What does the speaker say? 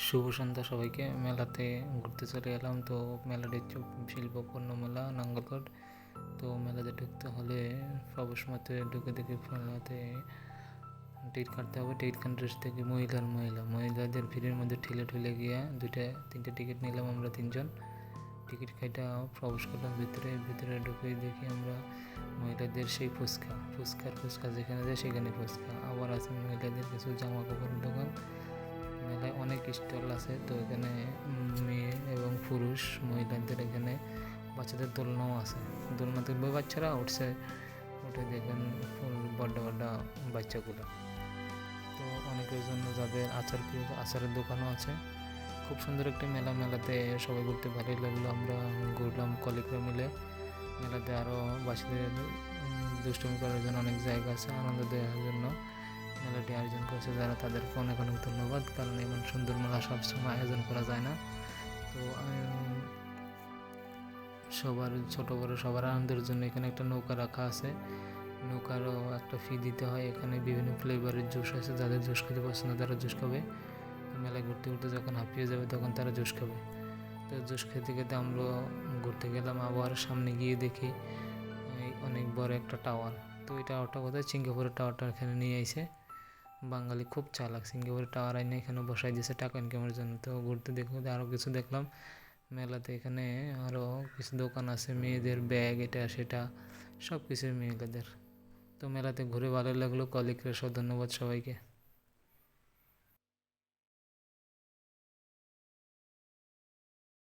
শুভ সন্ধ্যা সবাইকে। মেলাতে ঘুরতে চলে এলাম। তো মেলাটি হচ্ছে শিল্পপণ্য মেলা নাঙ্গলকোট। তো মেলাতে ঢুকতে হলে প্রবেশ মধ্যে ঢুকে দেখি মেলাতে টিকিট কাটতে হবে। টিকিট কাউন্টার থেকে মহিলাদের ভিড়ের মধ্যে ঠেলে গিয়ে 2-3টে টিকিট নিলাম আমরা 3জন। টিকিট কাটা প্রবেশ করলাম ভিতরে ঢুকে দেখি আমরা মহিলাদের সেই ফুচকা যেখানে যায় সেখানে ফুচকা। আবার আছে মহিলাদের কিছু জামা কাপড়ের দোকান। মেলায় অনেক স্টল আছে। তো এখানে মেয়ে এবং পুরুষ মহিলাদের এখানে বাচ্চাদের দোলনাও আছে। দোলনা তুলবে বাচ্চারা উঠে দেখেন বড্ড বাচ্চাগুলো। তো অনেকের জন্য যাদের আচারের দোকানও আছে। খুব সুন্দর একটি মেলাতে সবাই ঘুরতে ভালোই লাগলো। আমরা ঘুরলাম কলিগরা মিলে। মেলাতে আরও বাচ্চাদের দুষ্টুমি করার জন্য অনেক জায়গা আছে। আনন্দ দেওয়ার জন্য মেলাটি আয়োজন করেছে যারা, তাদেরকে অনেক ধন্যবাদ। কারণ এমন সুন্দর মেলা সবসময় আয়োজন করা যায় না। তো সবার ছোটো বড়ো সবার আনন্দের জন্য এখানে একটা নৌকা রাখা আছে। নৌকারও একটা ফি দিতে হয়। এখানে বিভিন্ন ফ্লেভারের জুস আছে। যাদের জুস খেতে পছন্দ তারা জুস খাবে। মেলায় ঘুরতে যখন হাঁপিয়ে যাবে তখন তারা জুস খাবে। তো জুস খেতে আমরা ঘুরতে গেলাম। আবার সামনে গিয়ে দেখি অনেক বড় একটা টাওয়ার। তো এই টাওয়ারটা কোথায়? সিঙ্গাপুরের টাওয়ারটা এখানে নিয়ে আইছে। বাঙালি খুব চালাক, সিঙ্গাপুরের টাওয়ার আইনে এখানে বসাই দিয়েছে টাকা ইনকামের জন্য। তো ঘুরতে আরও কিছু দেখলাম মেলাতে। এখানে আরও কিছু দোকান আছে, মেয়েদের ব্যাগ এটা সেটা সব কিছুই মেয়েদের। তো মেলাতে ঘুরে ভালো লাগলো। কলিগরা সব ধন্যবাদ সবাইকে।